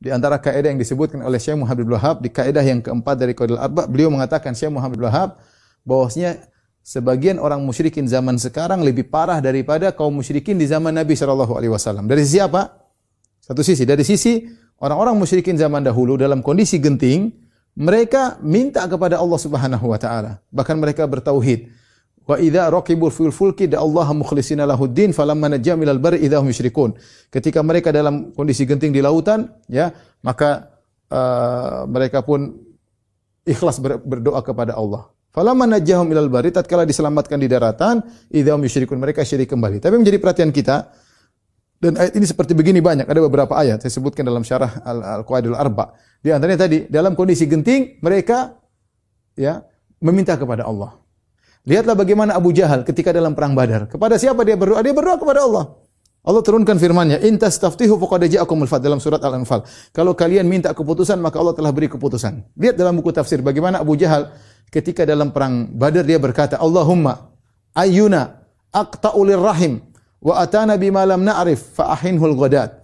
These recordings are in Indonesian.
Di antara kaidah yang disebutkan oleh Syekh Muhammad bin Wahab di kaidah yang keempat dari Qawaidul Arba, beliau mengatakan Syekh Muhammad bin Wahab bahwasanya sebagian orang musyrikin zaman sekarang lebih parah daripada kaum musyrikin di zaman Nabi sallallahu alaihi wasallam. Dari sisi apa? Satu sisi, dari sisi orang-orang musyrikin zaman dahulu dalam kondisi genting, mereka minta kepada Allah Subhanahu wa taala. Bahkan mereka bertauhid. Wa idza raqibul fil fulki da'allaha mukhlishina lahuddin falamma najjahum minal barri idza hum yusyrikun. Ketika mereka dalam kondisi genting di lautan, ya, maka mereka pun ikhlas berdoa kepada Allah. Falamma najjahum minal barri, tatkala diselamatkan di daratan, idza hum yusyrikun, mereka syirik kembali. Tapi menjadi perhatian kita, dan ayat ini seperti begini banyak, ada beberapa ayat saya sebutkan dalam syarah Al-Qawaidul Arba. Di antaranya tadi, dalam kondisi genting mereka ya meminta kepada Allah. Lihatlah bagaimana Abu Jahal ketika dalam perang Badar. Kepada siapa dia berdoa? Dia berdoa kepada Allah. Allah turunkan firman-Nya, "In tastaftihu faqad ja'akumul fath" dalam surat Al-Anfal. Kalau kalian minta keputusan, maka Allah telah beri keputusan. Lihat dalam buku tafsir bagaimana Abu Jahal ketika dalam perang Badar dia berkata, "Allahumma ayyuna aqta'u lirrahim wa atana bima lam na'rif fa ahinhul ghadat."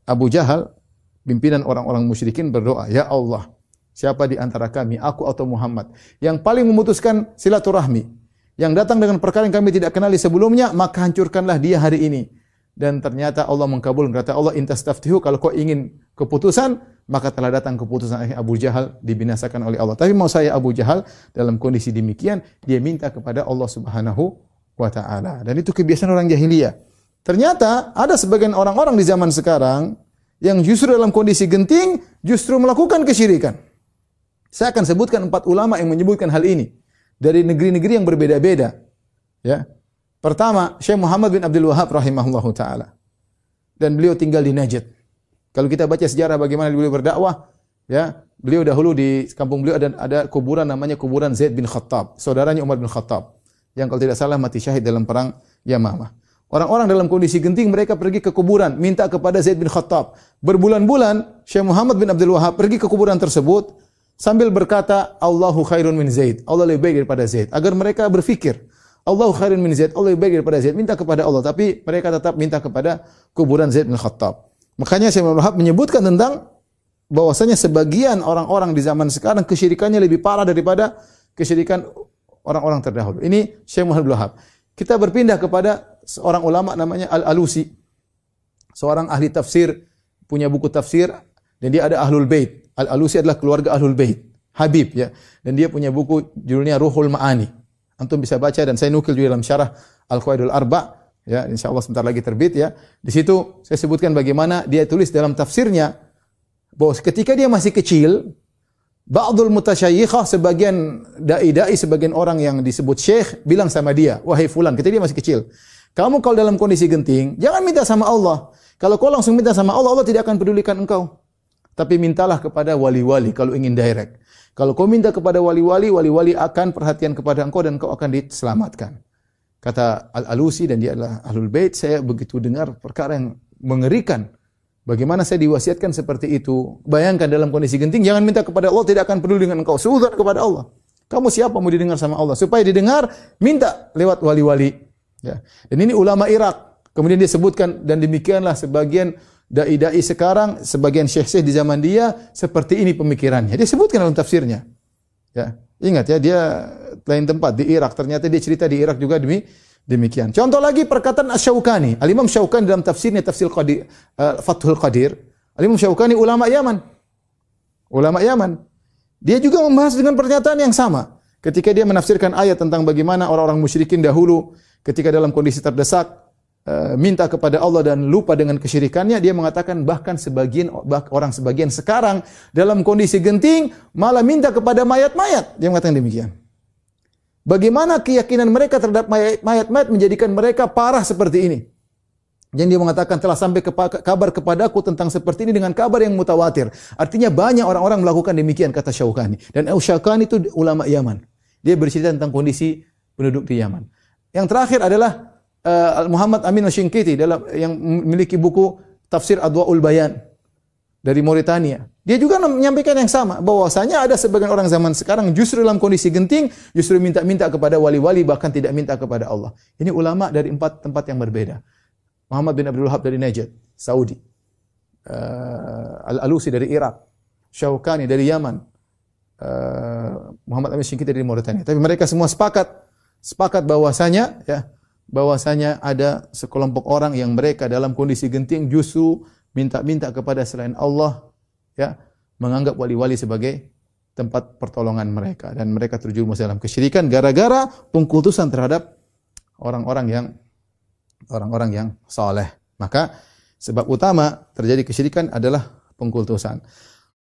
Abu Jahal, pimpinan orang-orang musyrikin berdoa, "Ya Allah, siapa di antara kami, aku atau Muhammad, yang paling memutuskan silaturahmi, yang datang dengan perkara yang kami tidak kenali sebelumnya, maka hancurkanlah dia hari ini." Dan ternyata Allah mengkabulkan. Kata Allah, "In tastaftihu," kalau kau ingin keputusan, maka telah datang keputusan. Abu Jahal dibinasakan oleh Allah. Tapi mau saya, Abu Jahal dalam kondisi demikian, dia minta kepada Allah Subhanahu wa taala. Dan itu kebiasaan orang jahiliyah. Ternyata ada sebagian orang-orang di zaman sekarang yang justru dalam kondisi genting justru melakukan kesyirikan. Saya akan sebutkan 4 ulama yang menyebutkan hal ini dari negeri-negeri yang berbeda-beda. Ya. Pertama, Syekh Muhammad bin Abdul Wahab rahimahullahu taala. Dan beliau tinggal di Najd. Kalau kita baca sejarah bagaimana beliau berdakwah, ya, beliau dahulu di kampung beliau ada kuburan namanya kuburan Zaid bin Khattab, saudaranya Umar bin Khattab, yang kalau tidak salah mati syahid dalam perang Yamamah. Orang-orang dalam kondisi genting mereka pergi ke kuburan minta kepada Zaid bin Khattab. Berbulan-bulan Syekh Muhammad bin Abdul Wahab pergi ke kuburan tersebut sambil berkata, "Allahu khairun min Zaid." Allah lebih baik daripada Zaid. Agar mereka berfikir, Allahu khairun min Zaid, Allah lebih baik daripada Zaid. Minta kepada Allah, tapi mereka tetap minta kepada kuburan Zaid bin Khattab. Makanya Syekh Muhammad bin Wahab menyebutkan tentang bahwasanya sebagian orang-orang di zaman sekarang kesyirikannya lebih parah daripada kesyirikan orang-orang terdahulu. Ini Syekh Muhammad bin Wahab. Kita berpindah kepada seorang ulama namanya Al-Alusi. Seorang ahli tafsir, punya buku tafsir, dan dia ada Ahlul Bait. Al-Alusi adalah keluarga Ahlul Bait, Habib, ya. Dan dia punya buku judulnya Ruhul Ma'ani. Antum bisa baca dan saya nukil juga dalam syarah Al-Qawaidul Arba, ya, insyaallah sebentar lagi terbit, ya. Di situ saya sebutkan bagaimana dia tulis dalam tafsirnya bahwa ketika dia masih kecil, ba'dul mutasyayikhah, sebagian dai-dai, sebagian orang yang disebut syekh bilang sama dia, "Wahai fulan," ketika dia masih kecil, "kamu kalau dalam kondisi genting, jangan minta sama Allah. Kalau kau langsung minta sama Allah, Allah tidak akan pedulikan engkau. Tapi mintalah kepada wali-wali kalau ingin direct. Kalau kau minta kepada wali-wali, wali-wali akan perhatian kepada engkau dan engkau akan diselamatkan." Kata Al-Alusi, dan dia adalah Ahlul Bait, saya begitu dengar perkara yang mengerikan. Bagaimana saya diwasiatkan seperti itu? Bayangkan dalam kondisi genting, jangan minta kepada Allah, tidak akan peduli dengan engkau. Suudzon kepada Allah. Kamu siapa mau didengar sama Allah? Supaya didengar, minta lewat wali-wali. Ya. Dan ini ulama Irak. Kemudian dia sebutkan, dan demikianlah sebagian dai-dai sekarang, sebagian syekh-syekh di zaman dia, seperti ini pemikirannya. Dia sebutkan dalam tafsirnya. Ya. Ingat ya, dia lain tempat, di Irak. Ternyata dia cerita di Irak juga demikian. Contoh lagi perkataan Asy-Syaukani. Al-Imam Syaukani dalam tafsirnya, Tafsir Qadir, Fathul Qadir. Al-Imam Syaukani ulama Yaman. Ulama Yaman. Dia juga membahas dengan pernyataan yang sama. Ketika dia menafsirkan ayat tentang bagaimana orang-orang musyrikin dahulu ketika dalam kondisi terdesak minta kepada Allah dan lupa dengan kesyirikannya, dia mengatakan bahkan orang sebagian sekarang dalam kondisi genting malah minta kepada mayat-mayat. Dia mengatakan demikian. Bagaimana keyakinan mereka terhadap mayat-mayat menjadikan mereka parah seperti ini? Yang dia mengatakan telah sampai kabar kepadaku tentang seperti ini dengan kabar yang mutawatir. Artinya banyak orang-orang melakukan demikian, kata Syaukani. Dan Syaukani itu ulama Yaman. Dia bercerita tentang kondisi penduduk di Yaman. Yang terakhir adalah Muhammad Amin Asy-Syinkiti yang memiliki buku Tafsir Adwaul Bayan dari Mauritania. Dia juga menyampaikan yang sama, bahwasanya ada sebagian orang zaman sekarang justru dalam kondisi genting, justru minta-minta kepada wali-wali, bahkan tidak minta kepada Allah. Ini ulama dari 4 tempat yang berbeda. Muhammad bin Abdul Wahab dari Najd, Saudi. Al-Alusi dari Irak, Syaukani dari Yaman, Muhammad Amin Syinkiti dari Mauritania. Tapi mereka semua sepakat bahwasanya bahwasanya ada sekelompok orang yang mereka dalam kondisi genting justru minta-minta kepada selain Allah, menganggap wali-wali sebagai tempat pertolongan mereka, dan mereka terjerumus dalam kesyirikan gara-gara pengkultusan terhadap orang-orang yang saleh. Maka sebab utama terjadi kesyirikan adalah pengkultusan.